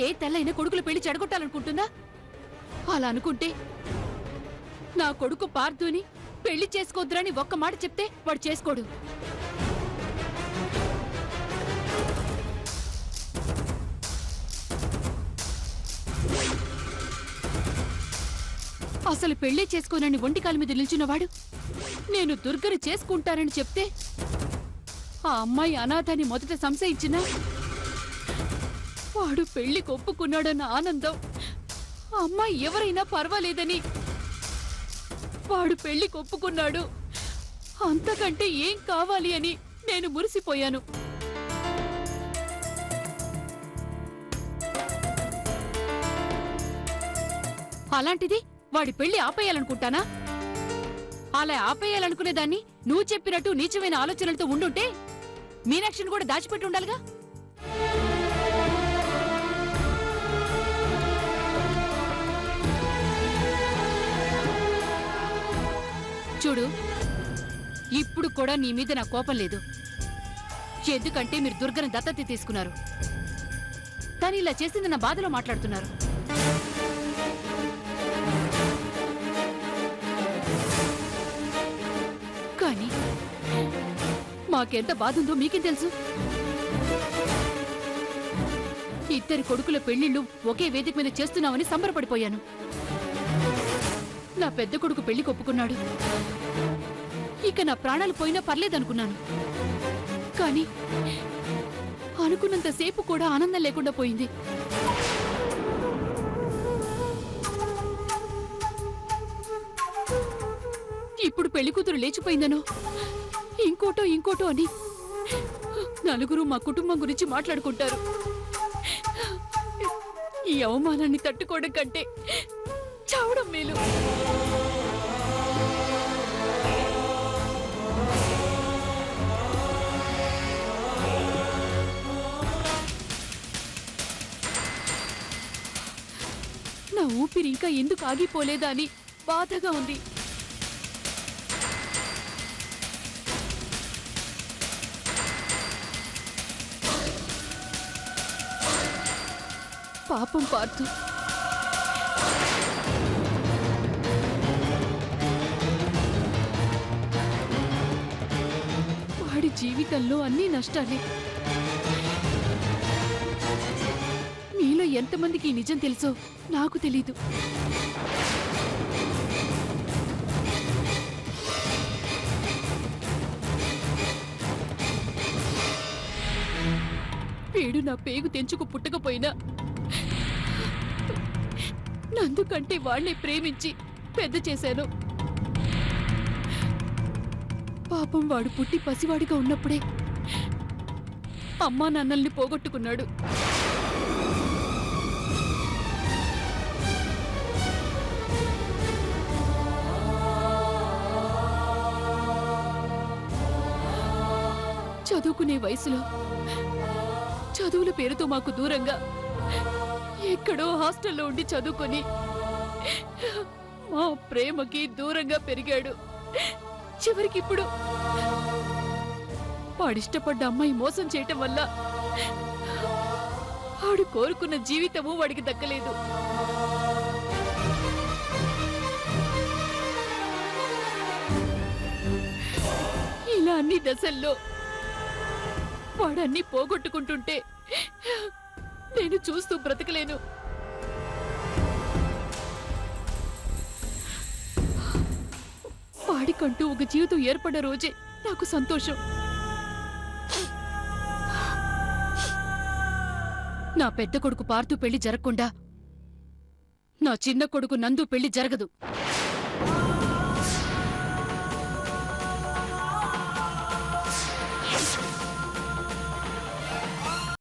ఏ తల్లైనా కొడుకుల పెళ్లి చెడగొట్టాలనుకుంటుందా? అలా అనుకుంటే నా కొడుకు పార్థుని పెళ్లి చేసుకోద్దురని ఒక్క మాట చెప్తే వాడు చేసుకోడు. అసలు పెళ్లే చేసుకోనని ఒంటికాల మీద నిల్చున్నవాడు నేను దుర్గని చేసుకుంటానని చెప్తే ఆ అమ్మాయి అనాథని మొదట సంశయించినా వాడు పెళ్లికి ఒప్పుకున్నాడన్న ఆనందం ఆ అమ్మాయి ఎవరైనా పర్వాలేదని వాడు పెళ్లికి ఒప్పుకున్నాడు, అంతకంటే ఏం కావాలి అని నేను మురిసిపోయాను. అలాంటిది వాడి పెళ్లి ఆపేయాలనుకుంటానా? అలా ఆపేయాలనుకునేదాన్ని నువ్వు చెప్పినట్టు నీచమైన ఆలోచనలతో ఉండుంటే మీనాక్షిని కూడా దాచిపెట్టి ఉండాలిగా. చూడు, ఇప్పుడు కూడా నీ మీద నా కోపం లేదు. ఎందుకంటే మీరు దుర్గని దత్తత తీసుకున్నారు. తను ఇలా చేసింది నా బాధలో మాట్లాడుతున్నారు. కానీ మాకెంత బాధ ఉందో మీకేం తెలుసు? ఇద్దరి కొడుకుల పెళ్లిళ్ళు ఒకే వేదిక మీద చేస్తున్నామని సంబరపడిపోయాను. నా పెద్ద కొడుకు పెళ్లికి ఒప్పుకున్నాడు, ఇక నా ప్రాణాలు పోయినా పర్లేదనుకున్నాను. కానీ అనుకున్నంతసేపు కూడా ఆనందం లేకుండా పోయింది. ఇప్పుడు పెళ్లి కూతురు లేచిపోయిందనో ఇంకోటో అని నలుగురు మా కుటుంబం గురించి మాట్లాడుకుంటారు. ఈ అవమానాన్ని తట్టుకోవడం కంటే చావడం మేలు. నా ఊపిరి ఇంకా ఎందుకు ఆగిపోలేదా అని బాధగా ఉంది. పాపం పార్థు, వాడి జీవితంలో అన్ని నష్టాలే. మీలో ఎంతమందికి ఈ నిజం తెలుసో నాకు తెలీదు. వీడు నా పేగు తెంచుకు పుట్టకపోయినా నందుకంటే వాళ్లే ప్రేమించి పెద్ద చేశాను. పాపం వాడు పుట్టి పసివాడిగా ఉన్నప్పుడే అమ్మా నాన్నల్ని పోగొట్టుకున్నాడు. చదువుకునే వయసులో చదువుల పేరుతో మాకు దూరంగా ఎక్కడో హాస్టల్లో ఉండి చదువుకొని మా ప్రేమకి దూరంగా పెరిగాడు. చివరికి ఇప్పుడు వాడిష్టపడ్డ అమ్మాయి మోసం చేయటం వల్ల వాడు కోరుకున్న జీవితము వాడికి దక్కలేదు. ఇలా అన్ని దశల్లో వాడన్నీ పోగొట్టుకుంటుంటే నేను చూస్తూ బ్రతకలేను. వాడికంటూ ఒక జీవితం ఏర్పడ్డ రోజే నాకు సంతోషం. నా పెద్ద కొడుకు పార్థు పెళ్లి జరగకుండా నా చిన్న కొడుకు నందు పెళ్లి జరగదు.